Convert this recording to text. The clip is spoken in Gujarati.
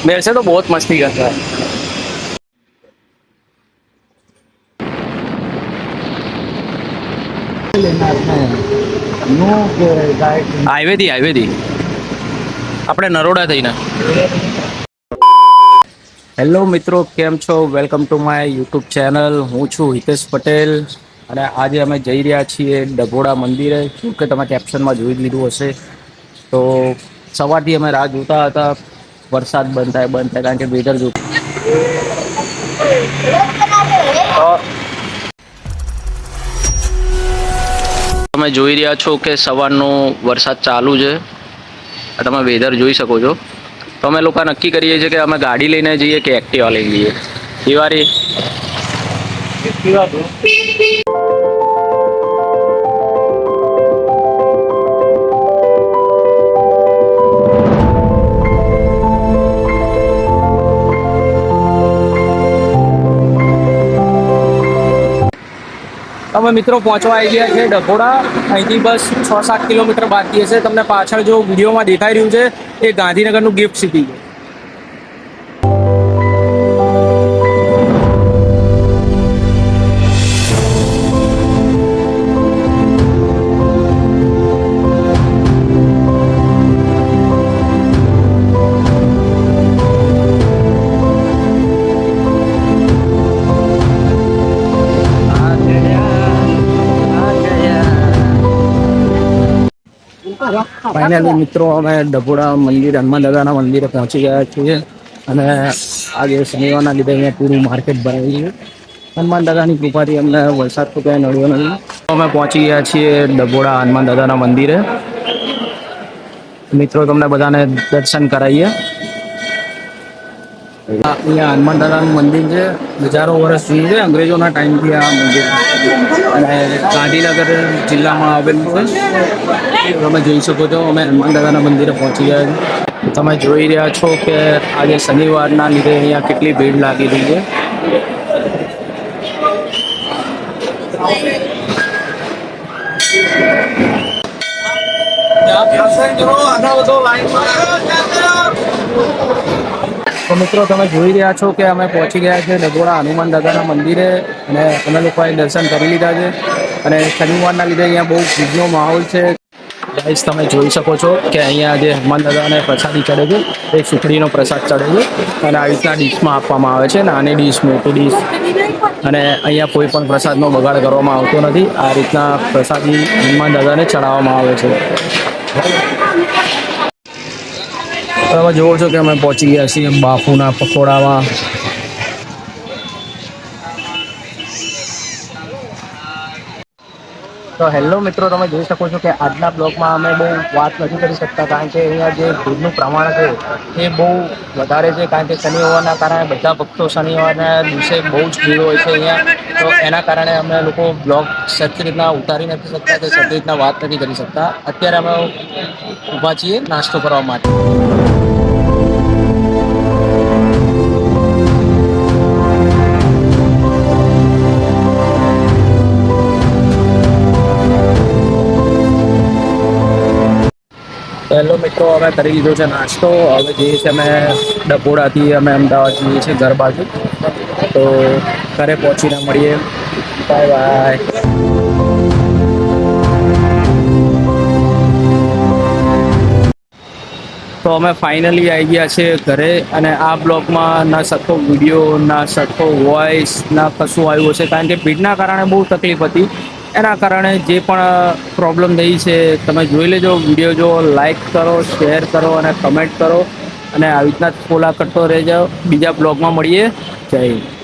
मेरे से तो बहुत मस्ती करता है। હાઈવે થી આપણે નરોડા થઈને. હેલો મિત્રો, કેમ છો? Welcome to my YouTube channel. હું છું હિતેશ પટેલ અને આજે અમે જઈ રહ્યા છીએ ડભોડા મંદિરે. શું કે તમે કેપ્શનમાં જોઈ જ લીધું હશે. તો સવારથી અમે રાહ જોતા હતા, વરસાદ બંધ થાય કારણ કે વેધર જો તમે જોઈ રહ્યા છો કે સવારનો વરસાદ ચાલુ છે. તમે વેધર જોઈ શકો છો. તો અમે લોકો નક્કી કરીએ છીએ કે અમે ગાડી લઈને જઈએ કે એક્ટિવા લઈને જઈએ. દિવાળી અમે મિત્રો પહોંચવા આવી ગયા છે ડભોડા. અહીંથી બસ 6-7 કિલોમીટર બાકી હશે. તમને પાછળ જો વિડીયોમાં દેખાઈ રહ્યું છે એ ગાંધીનગરનું ગિફ્ટ સિટી છે. ફાઇનલી મિત્રો અમે ડભોડા મંદિર, હનુમાન દાદાના મંદિરે પહોંચી ગયા છીએ અને આજે શનિવારના લીધે અહીંયા પૂરું માર્કેટ ભરાયું છે. હનુમાન દાદાની કૃપાથી અમને વરસાદ તો ક્યાંય નડ્યો નથી. અમે પહોંચી ગયા છીએ ડભોડા હનુમાન દાદાના મંદિરે. મિત્રો તમને બધાને દર્શન કરાવીએ. અહીંયા હનુમાન દાદાનું મંદિર છે. હજારો વર્ષ જૂનું છે. અંગ્રેજોના ટાઈમથી આ મંદિર અને ગાંધીનગર જિલ્લામાં આવેલું છે. તમે જોઈ શકો છો અમે હનુમાન દાદાના મંદિરે પહોંચી ગયા છીએ. તમે જોઈ રહ્યા છો કે આજે શનિવારના લીધે અહીંયા કેટલી ભીડ લાગી રહી છે. તો મિત્રો તમે જોઈ રહ્યા છો કે અમે પહોંચી ગયા છીએ ડભોડા હનુમાન દાદાના મંદિરે અને અમે લોકોએ દર્શન કરી લીધા છે. અને શનિવારના લીધે અહીંયા બહુ ભીડનો માહોલ છે. ગાઈસ તમે જોઈ શકો છો કે અહીંયા જે હનુમાન દાદાને પ્રસાદી ચડે છે એ સુખડીનો પ્રસાદ ચડે છે અને આવી રીતના ડીશમાં આપવામાં આવે છે. નાની ડીશ, મોટી ડીશ. અને અહીંયા કોઈ પણ પ્રસાદનો બગાડ કરવામાં આવતો નથી. આ રીતના પ્રસાદી હનુમાન દાદાને ચડાવવામાં આવે છે. તમે જોવો છો કે અમે પહોંચી ગયા છીએ બાપુના પકોડામાં. તો હેલો મિત્રો, તમે જોઈ શકો છો કે આજના બ્લોગમાં અમે બહુ વાત નથી કરી શકતા કારણ કે અહીંયા જે ભીડનું પ્રમાણ છે એ બહુ વધારે છે. કારણ કે શનિ હોવાના કારણે બધા ભક્તો શનિવારના દિવસે બહુ જ ભીડ હોય છે અહીંયા. તો એના કારણે અમે લોકો બ્લોગ સરખી રીતના ઉતારી નથી શકતા કે સરખી રીતના વાત નથી કરી શકતા. અત્યારે અમે ઊભા છીએ નાસ્તો કરવા માટે. હેલો મિત્રો, અમે કરી લીધો છે નાસ્તો. હવે જઈએ છીએ અમે ડભોડાથી અમે અમદાવાદ જઈએ છીએ ઘર બાજુ. તો ઘરે પહોંચીને મળીએ. Bye bye. તો અમે ફાઇનલી આવી ગયા છીએ ઘરે અને આ બ્લોગમાં ના સરખો વિડીયો, ના સરખો વોઇસ, ના કશું આવ્યું હશે કારણ કે ભીડના કારણે બહુ તકલીફ હતી. એના કારણે જે પણ પ્રોબ્લેમ થઈ છે તમે જોઈ લેજો. વિડીયો જો લાઈક કરો, શેર કરો અને કમેન્ટ કરો અને આવી રીતના જ ફોલો કરતો રહેજો. બીજા બ્લોગમાં મળીએ. જય હિન્દ.